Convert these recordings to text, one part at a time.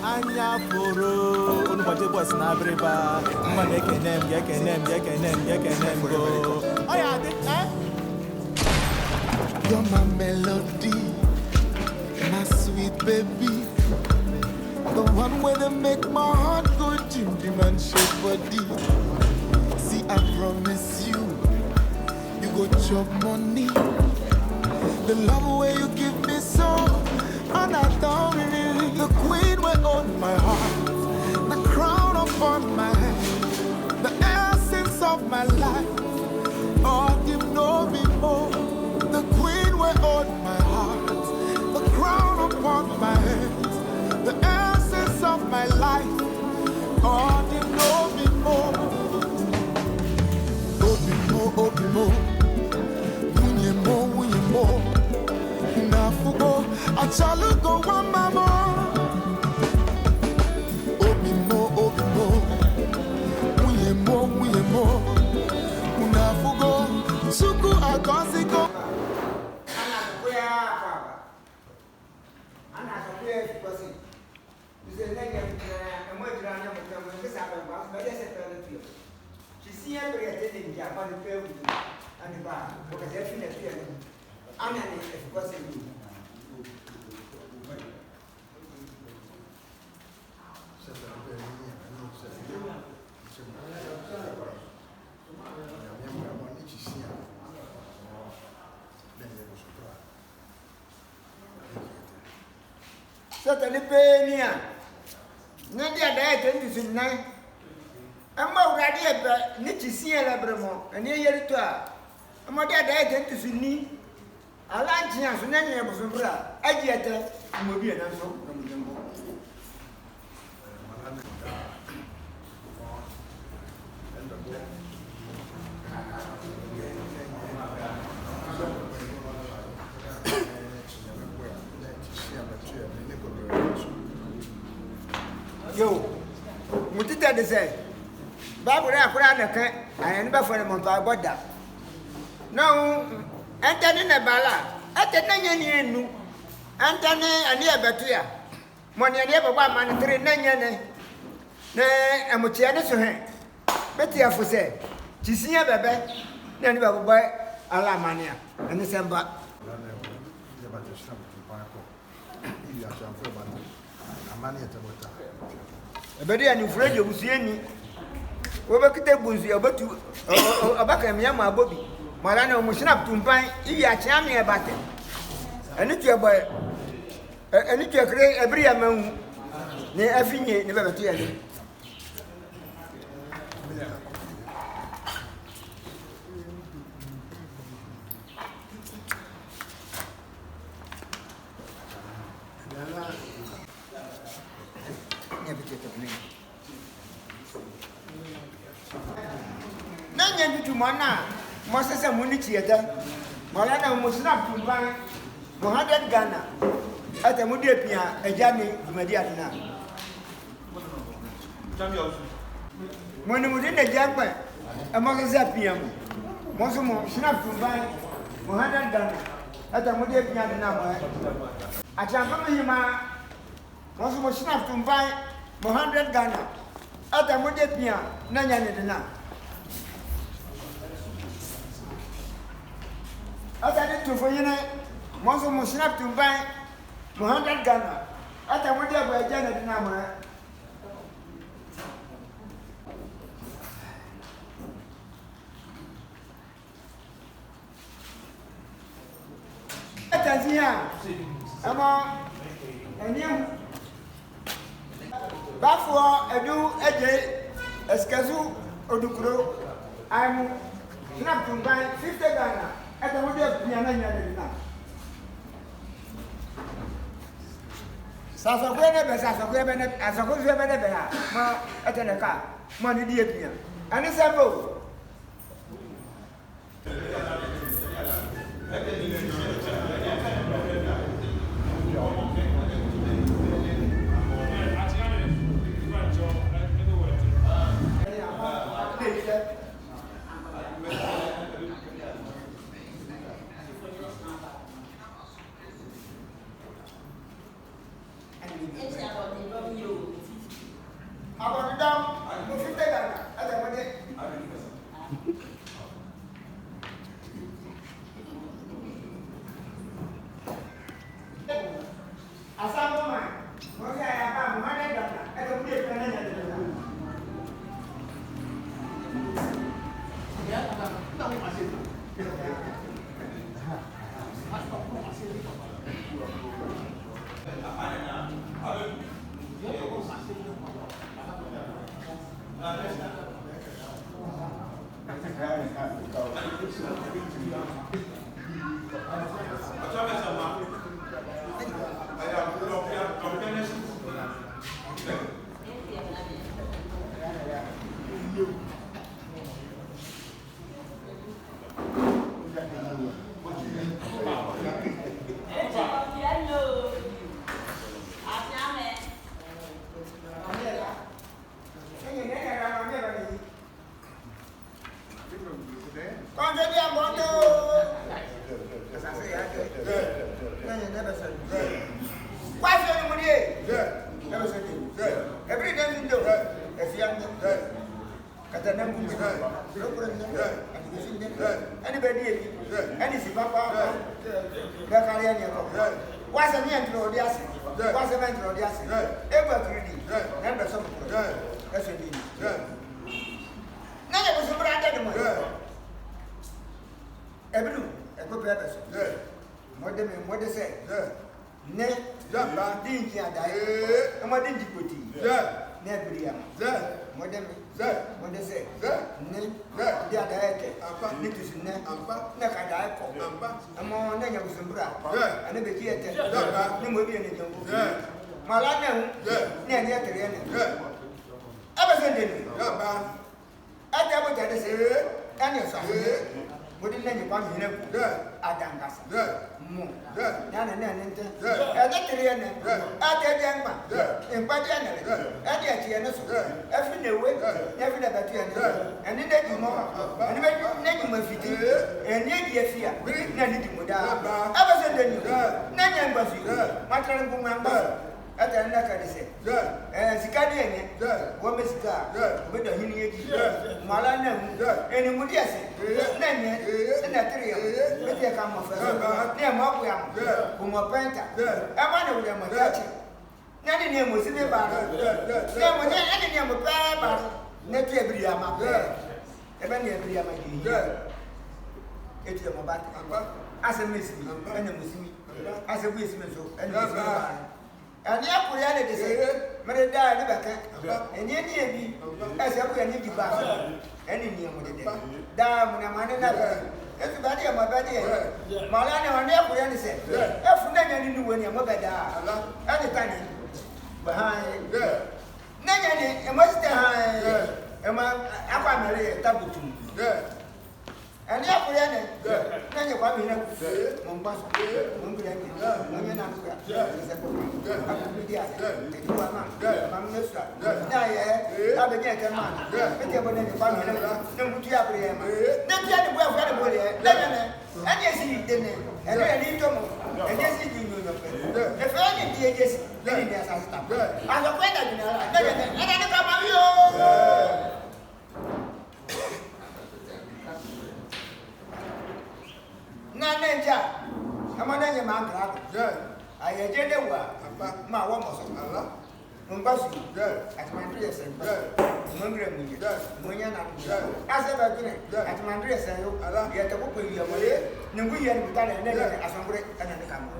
Anya foro onubọje boss na Abiriw nwa gekenem go. Oh yeah, you're my melody, my sweet baby, the one where they make my heart go jim and shake body. See, I promise you, you go chop money. The love way you give me so, and I don't really. The queen will own my heart, the crown upon my head, the essence of my life. Oh, you know me more. The queen will own my heart, the crown upon my head, the essence of my life. Oh, you know me more. Obi mo, unye mo. Nafugo, achalugo wamamo. Obi mo, unye mo. Nafugo, suku agosiko. Certainly, Penia. Nadia died in the night. I'm already a Nichisia Labramo, and near to her. I'm already died in the knee. I like chance, and then I was a bra. I get it. I'm a beer, and so from the moon. Yo, Mutita de say, Barbara Kranaka, I am never for a month about that. No, Anthony Nabala, at the Nanyan, Anthony and near Batia. Money never 1 man, 3 Nanyan. Nay, I'm with Tiana to her. Betty, I for say, Chisia Bebe, then we will buy a la mania, and December. Ebedi ani Fred obusieni obekite bunzi obetu obaka miama abobi mara na omushina tumpan ibi achia me ebate ani tu eboy ani tu ekre Abiriw amanwu ne afinye ne bebetu yale Nanya bitu mana Moses muni chieta malana musnap tumban 100 Ghana ata mudi pia ejani dumadi adina muni ne jagba amaka pia Moses mo snap tumban 100 Ghana ata mudi pia adina mo achamba yima Moses mo snap tumban 100 Ghana ata mudi pia nanya ne dina ata ni tu foyine Moses mo snap tumban 100 Ghana ata mudi aba ejana dina mo Tanzania ama eniam bafo edu eje eskazu odukuro aimu snap tumban 50 Ghana ata mudi piana nyane dina sasa kwene be sasa kwene be asako zwe be be ha ma ata ne ka ma ni die pia ani sambo Contrary about as I say, never said. Why should anybody? Never said. Every day you do, as young anybody, any Papa, what's a man to the acid? What's a man to the acid? Ever 3D, never some. That's it. None of us are Abiriw, a good purpose. What they say? Ne, didn't you die? And what did you put in? Never, what they say? Ne, they are diet. It is ne, neck I die. I'm on name of Zimbra. And never hear that. No more be any jungle. Malana, near the end. Ever send it. I never get to say, and your son. What did you want to know? Adangas. Nana, and that's the end. At the young man. In Padiana. And yet, every day, every day, and then you more. And then you must be and yet, yes, here. Nanny to Muda. I was in the new. Nanny embassy. My grandmother. At the end, I say, Sicadian, woman cigar, with the Hini, Malana, and Mudias, Nanya, and that trio, with their come of near Mobiam, whom a painter. I wonder with them, Nanny name was in the bar. There was any name of Baba, not every Yama, every Yama. It's a mobile, as a miss, and a missing, as a wisdom, and and the reality say, Mary died in the back, and yet, as a way, need to pass any name with it. Damn, when I'm another. Everybody, my body, Malana, and every say, if Nanya knew when your mother died, anytime behind Nanya, and what's the high, and my Aquamary, Tabutu. And the Aquarian, then you want me to Mombasa, Mungrandy, Munyanaka, I began to man. But you were in the family, no Mutiabriam. Then you had to wear very and yes, he didn't, and then he told me, and yes, he didn't know. The family did yes, then he has stopped. I'm a friend of you, and I come out you. Nanja, I'm a name man. I did a work, my one was Mumbasi, at my dress and Mungram, Munyana, as ever did at my dress and yet a book with your way, no we had done a negative as a break and a camera.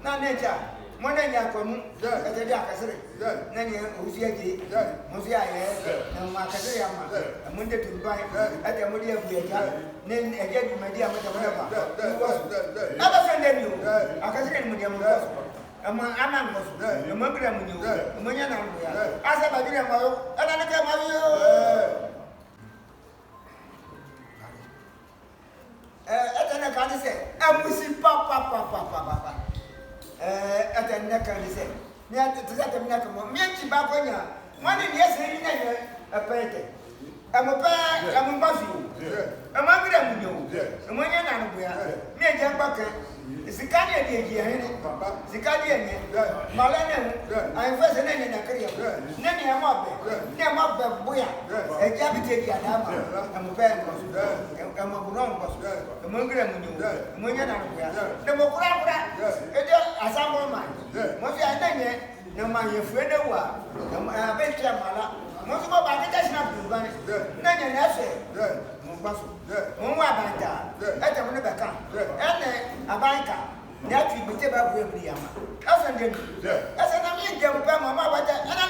Nanja. Monanya from the Dakasri, Nanya, Uziaki, Mozia, and Macasayama, and Monday to buy at the Modia Beta, then again, my dear Matamaba. Never send you, I can say Mudiam was. Among Aman was, the Mugram, Munyana, as a Bagram, and I come of you. At an account, say, and we see Papa. At the neck and say, near to that of Nakamo, Mianchi Babonia, one in yes, a painting. I'm a pair, I'm a buffy. I'm a gram, you. And when you're not aware, near Jambaka, Zicadia, Zicadia, Malana, I'm first and in a career. Nanny, I'm up there, boy, a cabbage, I'm a band, I'm a brown boss, a mongram, when you're not aware. The Mokra, as I'm on mine. Most I know, no man, your friend, I bet you, Mala. Most of my baggage not to run it. Nanny, I say, Mumbasu, Mumabanta, at a Munabaka, and a banker. That we be able to be a man. As an American, Mamma, and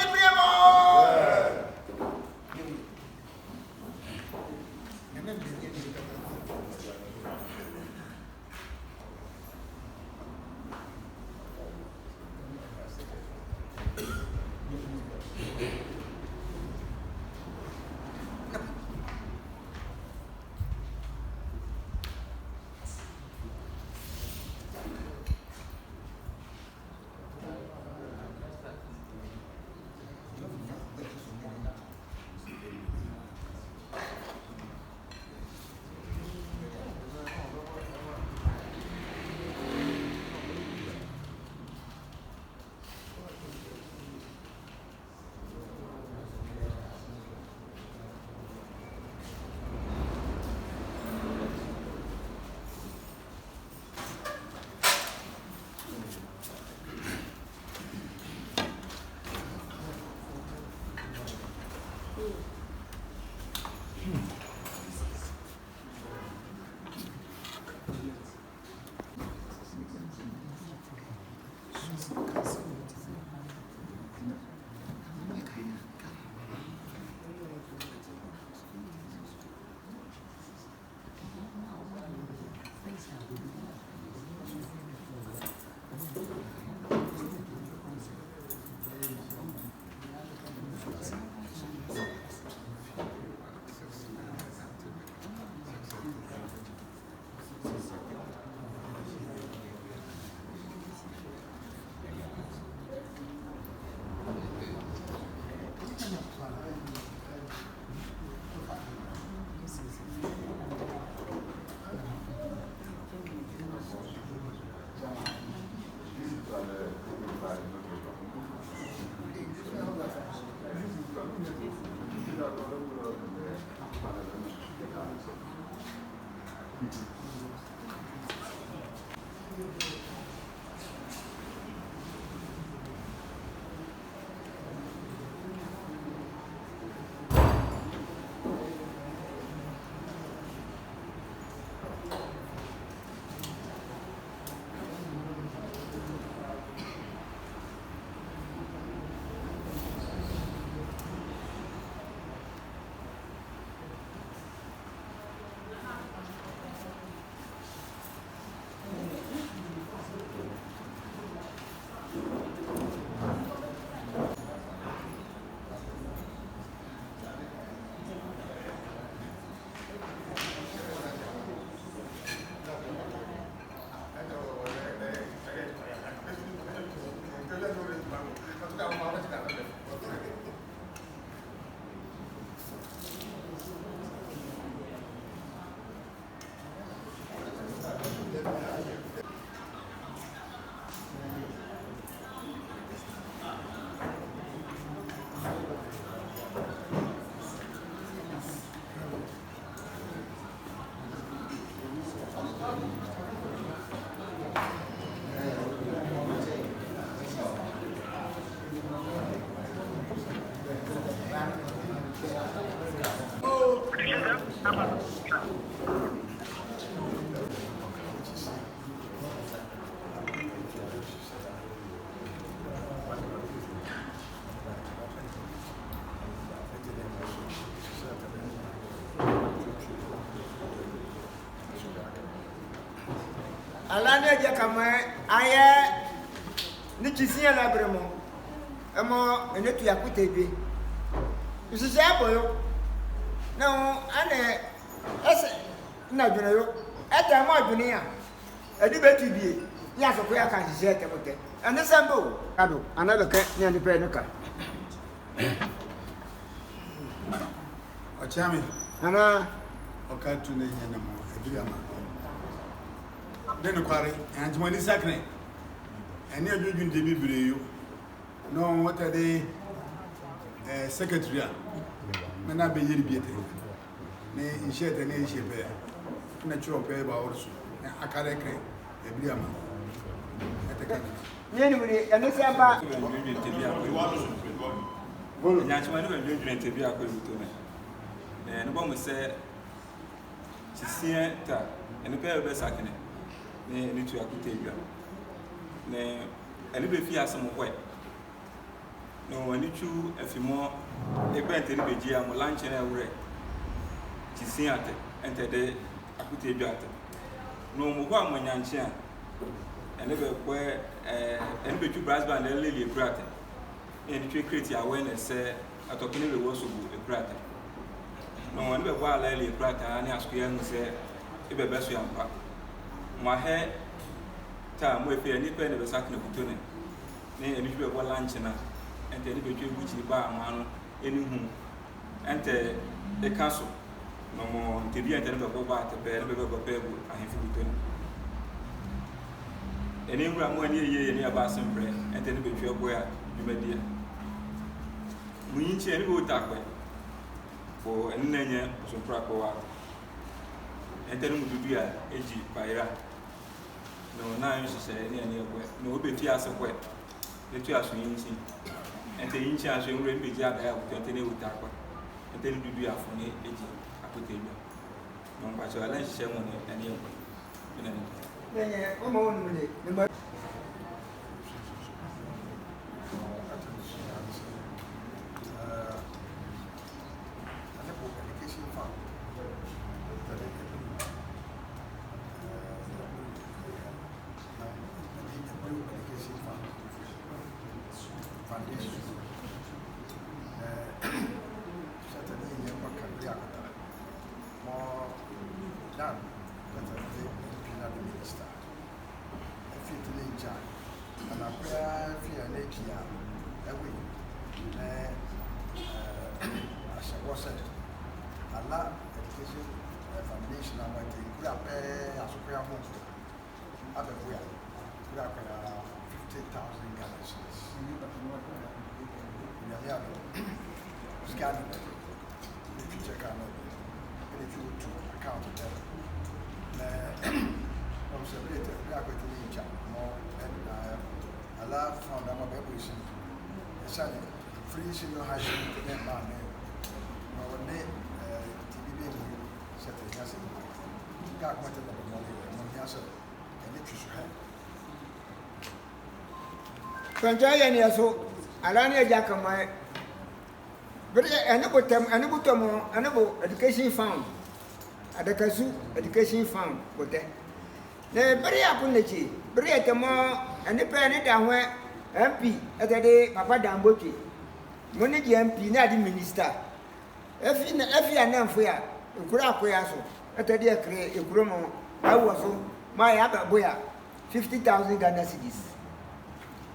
Alane dia kama aye ni kisia la bremo emo enetu yakutebe usise aboyo na ane ese na dwene yo eta ma dwene ya edi betu bie ya so ko ya kan sise etemote ane sambo kado analo ke ni ani pe nuka Ochami ana okatu ne nyana mo Abiriw ama den kware anjumani sakne eni adwudwun de bibire yo no what are they secretary me na be yiri biete ne inshete ne ishepe ya na chiro pe ba orso akare kre Abiriw ama eteka ni muri ane samba nyanchimani bendwendwen tebi akoyuto ne no bomu se chisie ta ene pe be sakne ne ni tu akutebia ne ene be fi asem hwe no ani chu afimo e bente ne beji am lanche na wure chisie ate ente de akutebia ate no mo kwa mo nyanche a ene be kwe ene be chu brass band le le brate ene tu create awareness atokene be wo so bu e brate no ene be kwa la le brate ani askoya no se e be beso yampa ma he ta mo e pe ni pe ne be sakne kutone ne ene be kwa lunch na ente ene be twa guchi ba ama no ene hu ente e kaso no mo tebi ente ne be kwa ba te be ne be kwa pe bu ahefi kutone ene ngura mo ani ye ne aba sempre ente ne be twa boya dwumadia munyi ene be utakwe ko ene nenye so pra ko wa ente ne mududu ya eji baira no na yin se ne ne ekwe no obeti asekwe ne tu aso yinchi ente yinchi aso ngure mbe ji ada ya ko ente ne utakwa ente ne dudu ya fo ne eji akotebi no mpa so ala hye mo ne ene ekwe ene ne o mo wonu ne ne Scanning. If you check out, and if you operation. Especially free senior high school to them man. Now when they TBB set it as a got what the money as a electrician. Franchise ni aso alani eja kama but enabo education fund adakasu education fund bote na bere akonechi bere etemo ene pe ne da ho MP etede papa Damboki moni je MP na di minister efi anamfo ya ekura akoya so etede ekre ekuro mo awo so ma ya baboya 50,000 Ghana cedis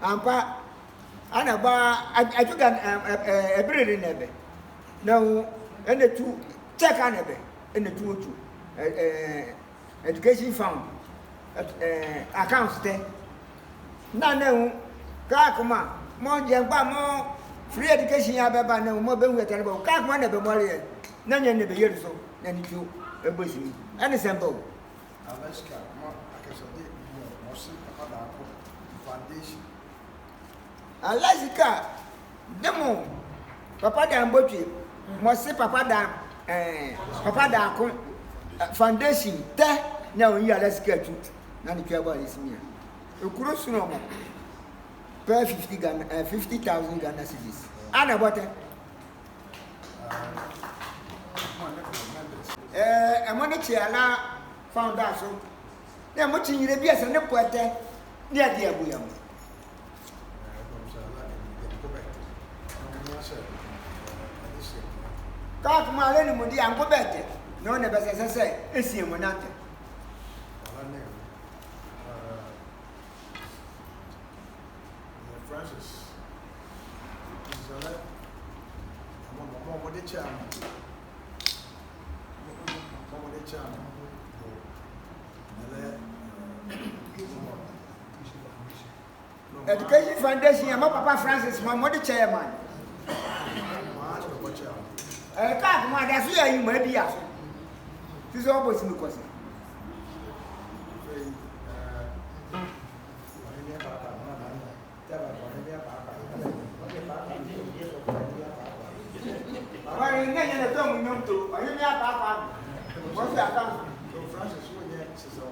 ampa ana ba ajuga ebere nebe now ene tu check anebe ene tu otu education fund accounts there na hu ka kuma mo je gba mo free education ya beba na mo be hu etere ba ka kuma na be mo re na nya ne be yeri so na ni tu ebosi ene sembo Alaska mo akasode mo si papa da ko foundation Alaska demo papa Damboki mo si papa da ko foundation te na on yi Alaska tu na ni twa ba lesmia ekuro suno mo pay 50,000 Ghana cedis ana bote money chiala found out so na mo chinyire bi ese ne poete ni ade abuya mo ka kuma le ni mo di anko bete no ne be sese esie mo nante Francis. This is a lot. What the chairman? What the chairman? Education Foundation, my Papa Francis, my mother chairman. Ka kuma da su yayi mai biya so. Ti so bo sinu kwasi. Why you get in the tongue you to? Are you near Papa? What's that? Francis, who is our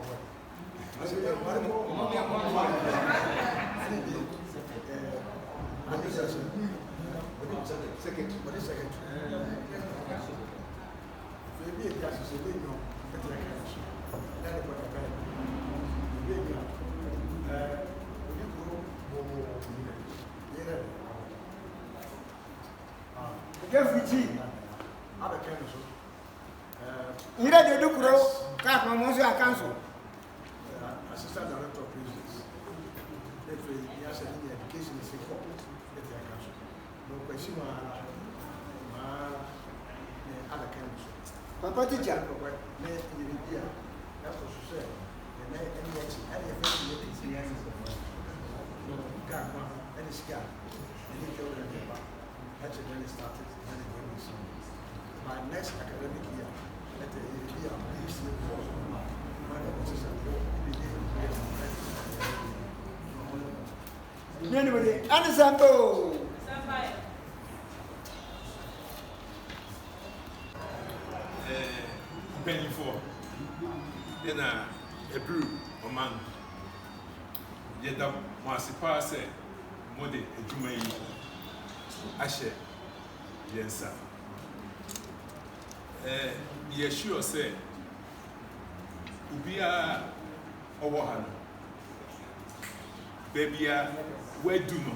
You ready to do Cat Mamosu Council? Assistant Director of Prisons. If he has any education, is important. No question, other council. Papa teacher. That's what she said. And any effect any scar. Any children that's when it started. By next academic year, let the year Anybody? Anisambo. Penny for then Abiriw Oman. Yet that was a pass more than a Jumay Asher Yensa. Ye sure say Ubia Owahan Baby, where do no?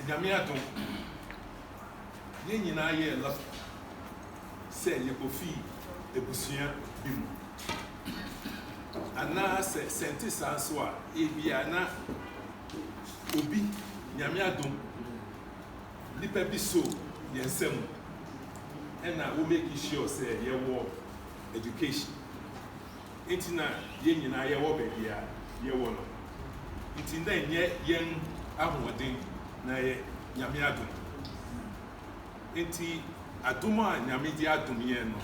Gamiato Yen I ye love say ye go fee a busia bim. And now say Sentis Answa, Ebiana Ubi Yamiadum Lipebi so Yensem. And I will make sure say ye war education. Intina yen na ye war baby ye war no. Intina yen ahwodin na ye nyame adum. Inti aduma nyame di adum yen no.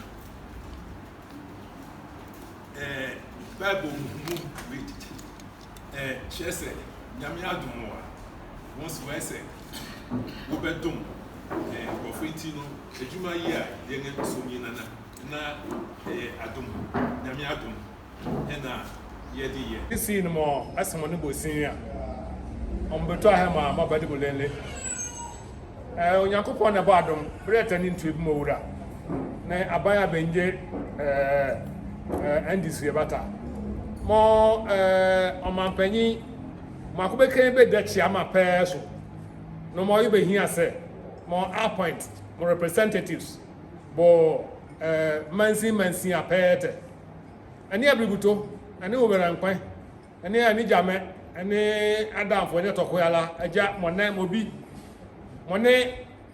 Bible read. She said nyame adom wa once we say wo bedom profeti no adwuma yi a yɛn so nyina na adom nyame adom na yɛde yɛ isi no mo asemo no bosin a ombeto ahema ma bade bolele onyankopɔn na ba adom breta ni ntu bi mo wura na abaya benje ndisi bata mo omampanyi makobeken be dachi ama peso no mo yibe hia se mo appoint mo representatives bo mansi apete ani abributo ani oberankwan ani jame ani adamfo ne tokoyala aja monne mobi monne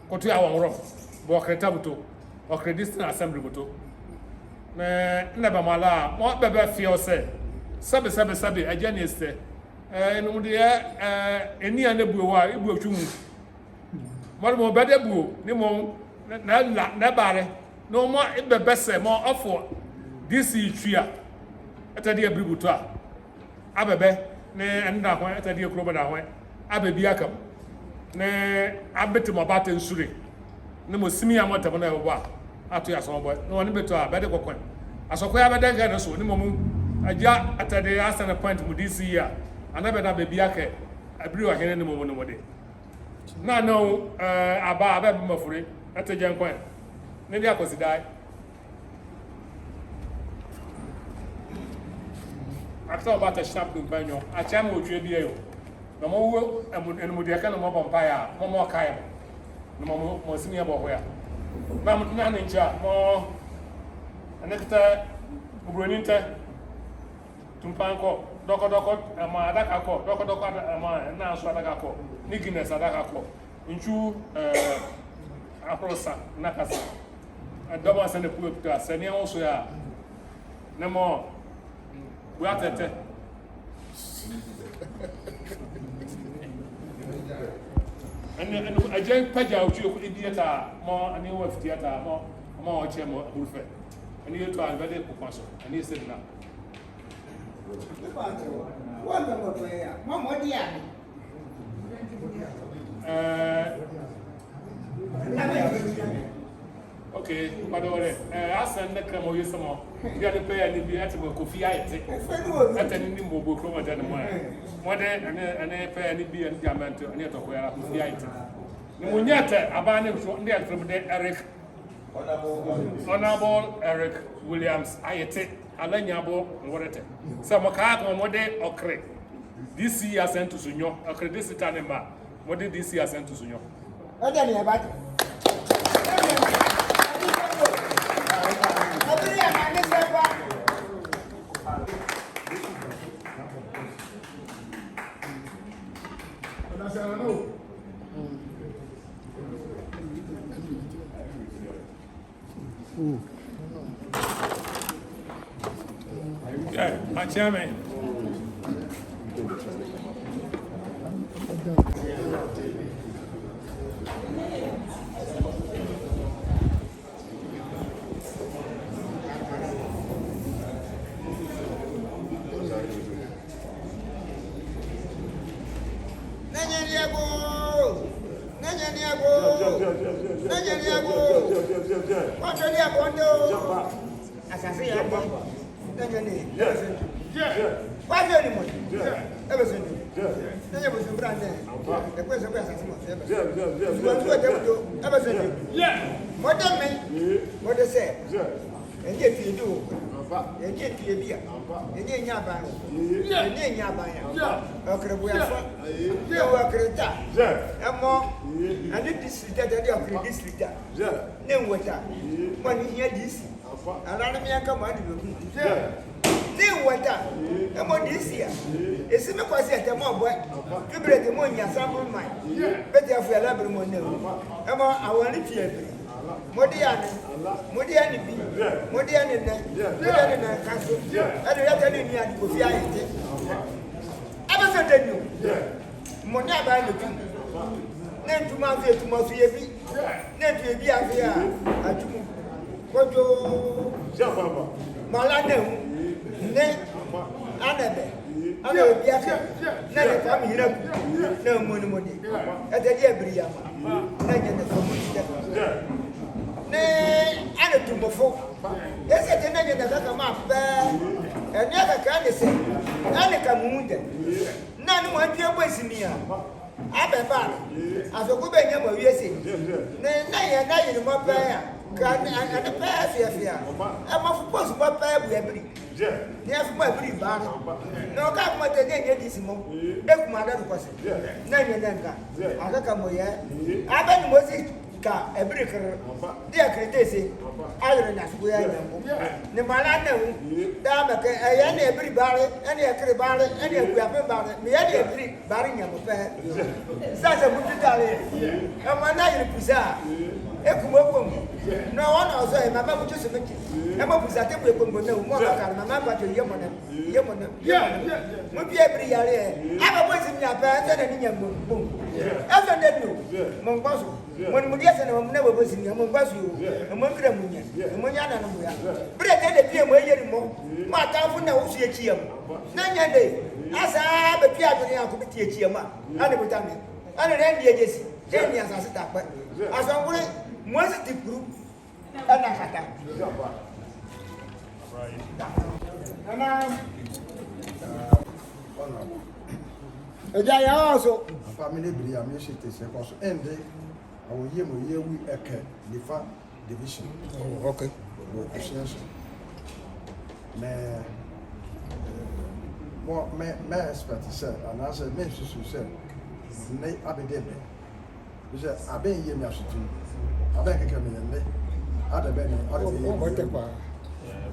kotu awonro bo kreta buto o credit assembly buto na ba mala mo bebe feel say sabe aja ne este no de eni ane buwa ibu atwumu mo bede buo ni mo na bare no mo bebe se mo ofo this itria atade Abiriw buto a abebe ne anda ho atade kuro bada ho abebi akam ne abete mo bata nsure ne mo simi amotam na ebo a ato ya so boy no ne beto a bede kokon asokoya bede ga ne so ne mo mu aja atade asana point mu this year anabeda bebi aka Abiriw ahene ne mo no de na no aba abe mafure ataje nkwan ne dia Akwasidae after about a snap dum banyo a chama otwe bia yo na mo wo enu de ka na mo bompa ya mo kai no mo simi abo ho ya na ne ncha mo anekta ubroninta tumpanko doko ma adaka ko doko ma na so adaka ko ni Guinness adaka ko nchu aprosa nakasa adoma sene puta sene onso ya na mo we atete and ajen paja otu ko idiata mo ani wo fitiata mo o che mo bulfe ani to alvede ko kwaso ani se na wanda mo to ya mo dia okay padore asan na kramo yesamo dia de pe ani bi atimo kofi ayete atani ni mo bo kroma dan mo mo de ane pe ani bi ani diamant ani to ko ya kofi ayete ni mo nyata abane so ndi atrum de Honorable Eric Williams ayete alanyabo ngorete so mo ka ko mo de okre this year sent to sunyo okre this time ma mo de this year sent to sunyo oda ni abati yeah, my chairman. Modiani bi modiani na kaso ade ya tani ni adi ko fi ayete abasa tenu mo ni aba le tu ne ntuma fi ebi ne tu ebi afi a atumu kojo mala ne anabe ana obi aka na ne ka mi hira na mu ni modi e de dia biri ya ma na nya ne fomu dia ne ana tumofo ese te na nya ne ka ma pa e ne ka ne se ana ka mu nde na no wa pia boy simia abeba afoko be nya ma wiese ne na ye mo pa ya ka ne pa fia e ma fu posu pa pa bu ebiri ni afu ma ebiri ba no ka kuma te ne di simo e kuma da ko se na ye nka aka ka mo ye aba ni mo si ka ebiri kr dia kretese ayre na su ya nyambo ne mala na hu da ma ke ya ne ebiri bare ene ekre bare ene eku ya pe bare me ya ne ebiri bare nyambo pe sa sa mutu dare e ma na yiri pisa e kuma ko no one also e mama mutu se meki e ma pisa te ko ko na mo ka ka mama ba to yemo na mo bi ebiri yare aba bo sim nya pa se na ni nyambo bom e so ne no mo ngbaso mo ni mo dia se na mo na bo sim nya mo ngbaso yo mo nkira mo nya mo nya na no mo ya bre te de pie mo yeri mo ma ta fu na wo su echi yam na nya de asa be pia do ni akọ ti echi yam ani bo ta me ani re ndi ejesi e ni asa sita pa aso ngure mo si ti group ana kata ana eja ya also family bri am she te se ko so ende awo ye mo ye wi eke lifa division okay association me expect say and as me susu say ne abedebe je aben ye mi asutu aben keke me ne adabe ne adabe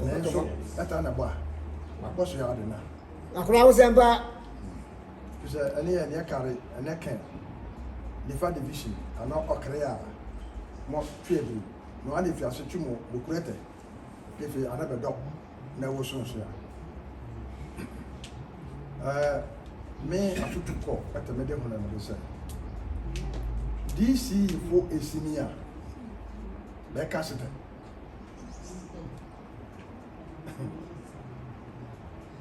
ne so eta na ba akwaso ya adena akura wo semba je ani ya ne kare ene ken lifa division ana okrea mo fiebri no ani fi aso tumo bukurete kefe anabe do na wo so so me atutu ko ata me de hona no se DC for esinia be kasete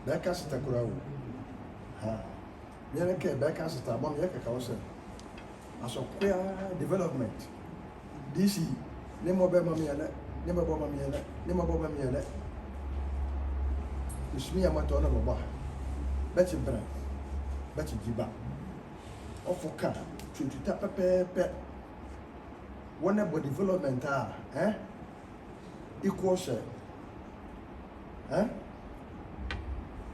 be kasete kura wo ha me ne ke be kasete abon ye ka wo se aso kwa development DC ne mo be mami ele ne mo bo mami ele ne mo bo mami ele ismiya mato na bo beti bra beti giba ofoka tututa pepepe wona bo development equal share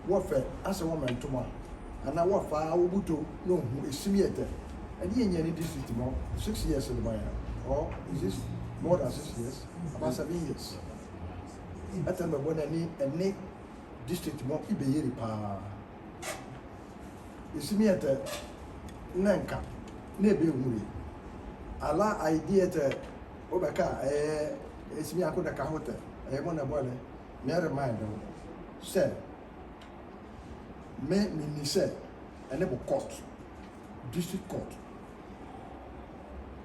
wo fe ase wo mentoma ana wo fa wo buto no hu esimiete and yen yen district mo 6 years in the buyer or is this more than 6 years about 7 years atam be bona ni ene district mo ibeyeri pa esimiete nanka na ebe huri ala idea te obeka esimi akoda ka hotel mo na bole me remind them say me ni say ene bo court district court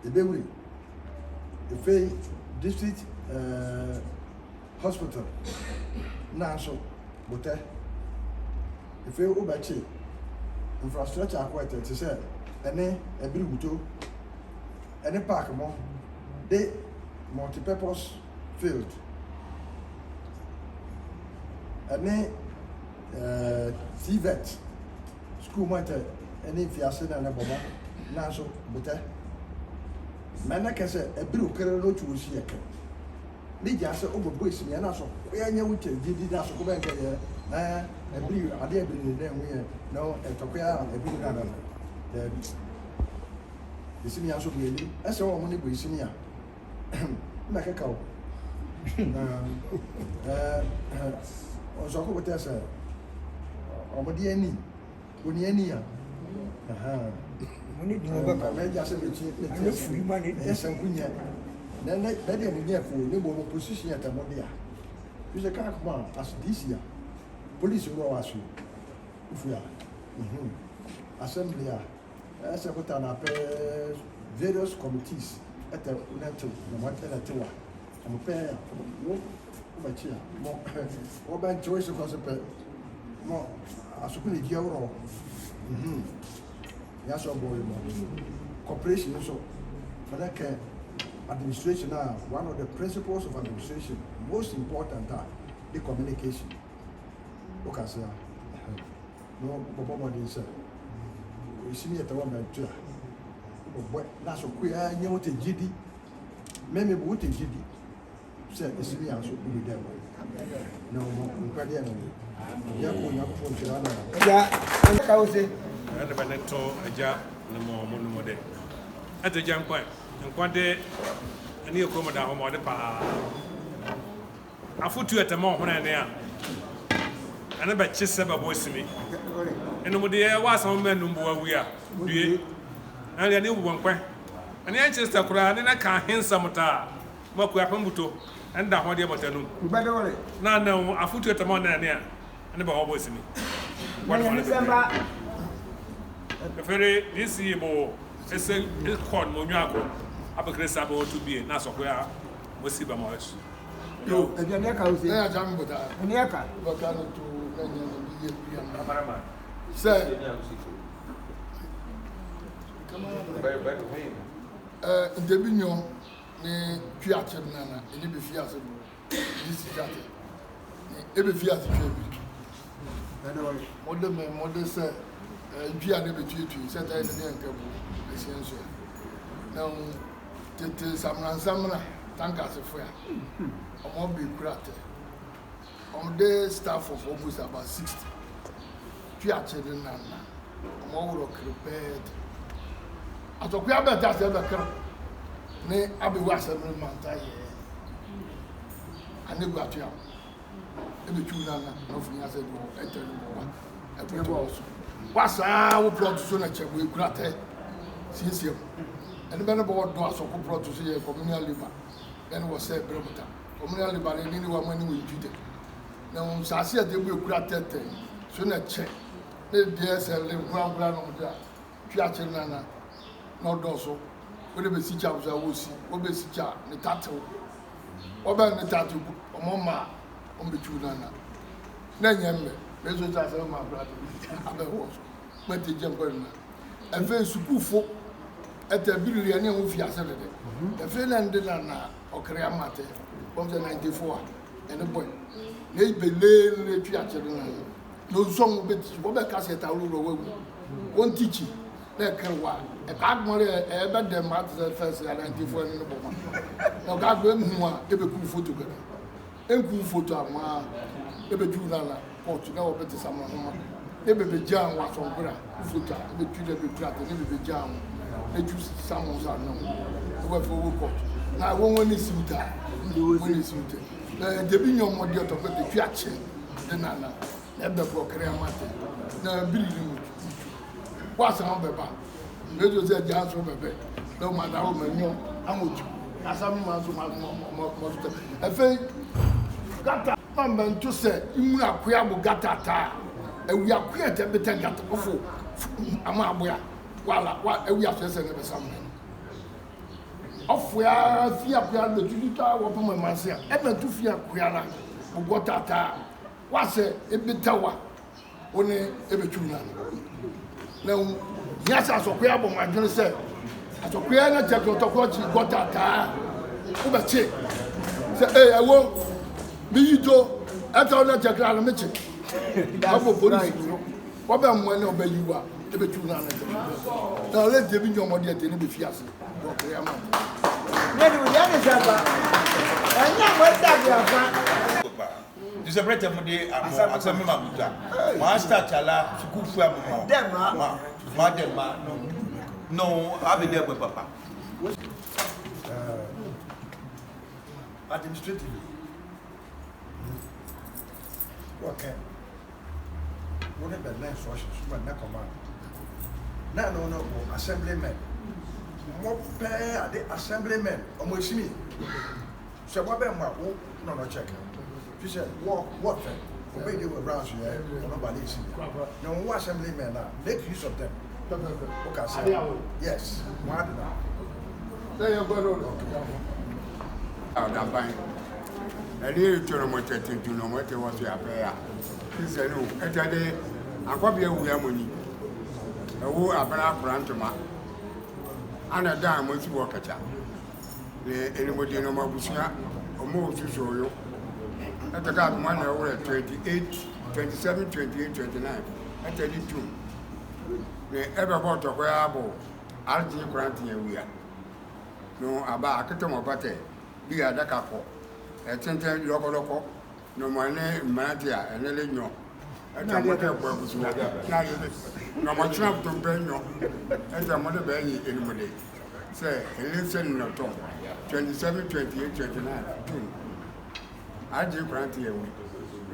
ebe huri efe district hospital na so bote efe obachi infrastructure akwete te say ene Abiriw Uto ene park mo de multi-purpose field ene TVET school mo ene fiase na ne bomo na so bote mana kese Abiriw kere no chu si yeke ni ja se obobo isi na so ya nya wuche didi na so ko ben ke ye Abiriw ade Abiriw ne nwe no etokya Abiriw na na isimi aso bieli ese wo mo ne bo isimi a na keka o so ko bote ase o mo di ani oni ani a mo ni di mo ba me ja se me chi ne furi ma ne ese nkunya na de mo nya fu ne bo mo position ata mo dia you say ka come as this year police wo wa so ifu ya assembly a ese ko ta na pe various committees at the level no matter that wa am pe wo ba chia mo o ban choice ko se pe mo asopini dia woro ya so boy mo corporation so for that administration are one of the principles of administration most important are the communication okay sir no bobo mo dey say isimi etawa ma tua bobo na so ku ya nye wote gidi meme bo wote gidi say isimi ya so ku dey no mo nkwade ya no ya ko nya ko tira na ya ka o se ana baneto aja na mo de ate jankwa nkwade ani ko mo da ho mo de pa afutu etemo ho na ne a ana ba chise ba bo simi eno mo de wa asam ma numbo wa wi a due ani ne wo nkwa ani an chise kura ne na ka hensam ta mo ku apambuto enda ho de botanu gbade wole na afutu etemo na ne a ani ba ho bo simi ni semba fere this yebo ese kon mo nyako abekresa ba to bie na so kwa mo si ba mo asu yo e bien ka o se na jam bota ni aka bota no to na nya no bi ye na marama say ndebi nyo ni twa chem na eni be fi ase this chat ni e be fi ase twa bi gbade wole mode say dua ne be tutu say ta ne nkabu esienso na tete samna tanka se fo ya omo be kurate on the staff of almost about 60 twa chem na omo woro krepet atokwa beta se be kro ne abewa assembly manta ye anegwa tua ebe tu na no funya se do enter no wa ebo so wasa wo plot so na chegbo ekurate siesie ene be no bo do aso ko plot so ye communal labor then was say brebuta communal labor ni wa mani we jude na on sa se de bo ekurate te so na che ne DSL le ngura no da tua che na no do so we be si cha wo si we be si cha ne tatew oba ne tatew omoma ombetu na nyemme bezo ta se ma brother abe wo so mate je ngwa na efe sukufo eta biriri ane ho fi ase de efe na ndi na okre amate from the 94 ene boy na ibele ne twa chere na no zong be ti bo be ka se ta ru ro wa won teach na kerwa e ka gbore e be de mat the first 94 ne bo ma na ka gbe mu a e be ku photo be enku photo ama e be ju na port na wo be ti sama no ebe be jan wa so gbura photo e be tu de be kura te be jan e ju sama so na wo fo wo port na wo woni siuta woni siuta na de bi nyom mo de to be tu ache de na e be pro kre amate na biri ni wa sa be ba mejo se jan so be be no ma da wo menyo amoju asam ma so mo e fe gata mamba nto se imu akoya bo gata ta ewi akoya te beta gata ofo ama aboya wala wa ewi afese ne be sam ofo ya fi akoya le tuta wo po ma se e be tu fi akoya na bo gata ta wa se e beta wa woni e be tu na ya sa so koya bo ma dwene se atokoya na te to ko chi gata ta wo be che se ewo Bijo, ata ona chakra na meche. Abo police. Oba mwene oba yiwa, ebe tu na na. Na le de bi nyomo de te ne be fiase. Wo kre ama. ne du ya ne saba anya mo ta bi afa You separate them de asem ma buta. Ma start ala sukufu amomo. dem ma Ma dem ma no abi de papa. administratively okay what about the instructions from the command no assemblymen mo pair the assemblymen omo isimi so what be ma wo no check you said what obey they were around here nobody is no one assemblymen now make use of them okay sir yes what now Daban ɛde to no mo tete tu no mo te wo so ya pe ya sɛ no ɛtade akwabia wu ya moni ɛwo abana prantoma ana da mo si wo kacha le eni mo de no ma busua o mo su so yo ɛtaka mo na wo 28 27 28 29 ɛtade tu le ebe bo to ko ya bo arji kranti ya wu ya no aba akete mo bate bi adaka ko etenten loko no mo ne manatia ene le nyo eta mo te gbo busu na le no mo tuna to be nyo eta mo de be yi eni mo de say election no to 27 28 29 aji kranti ya wu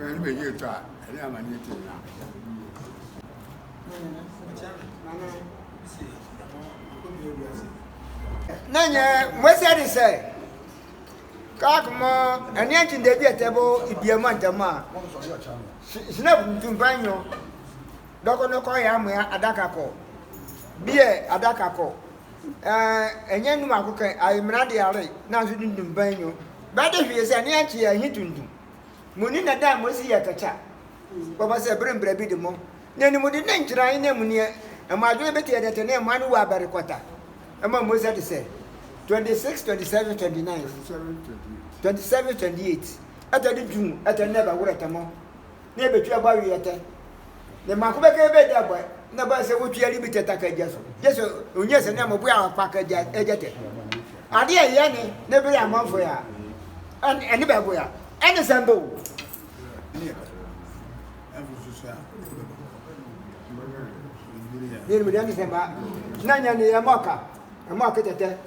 ene be yi to ene amani ti na Nanya, what's that say? Kakmo, and yankin de be a table, it be a mantama. Snap to banyo. Dokono koyam, adakako. Beer, adakako. And yan makuka, I am not the alley, now you didn't banyo. But if he is an yanchi, I hit to do. Munina dam was here at a chat. But was a brim brebi the mo. Then would the name try in Munia, and my baby at the name Manu Abariquata. Among was that say 26, 27, 29, 27, 28. At the June, at the never would at a mo. Never to about yet. The Macuba bed that way. Never say what you are limited attack. Yes, yes, and I'm a brown package at I dear Yanni, never a month for ya. And never go ya. And a sample. Then we understand about Nanya a market at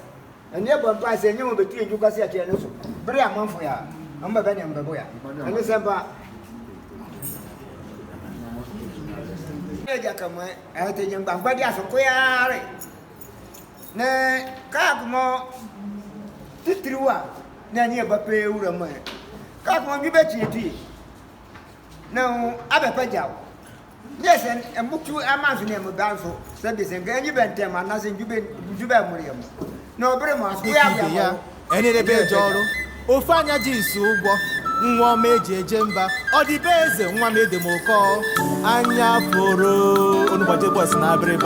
and never price and you between you can see a channel. Bring a month for ya. I'm a Benny and Baboya. And this about Jackamay, I tell you, but yes, a query. Nay, Kakmo Titrua, Nanya Bape Urama. Kakmo, you bet you. No, Abba Pajao. Yes, and book you a man's name about so, said this and you bent them and nothing you been William. No, Bremas, we are any the bed, Joro. O Fanya Jisu, one major jemba, or the base, one made the moko. Anya Foro, on what it was in Abiriw,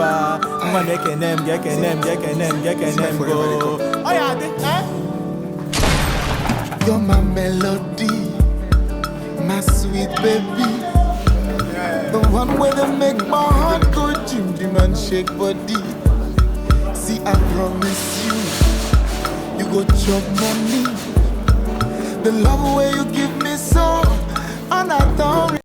one get a name, get a name, get a name, get a name. Oh, yeah, You're my melody, my sweet baby. The one where they make my heart go jim and shake body. See, I promise you go chop money. The love way you give me so, and I don't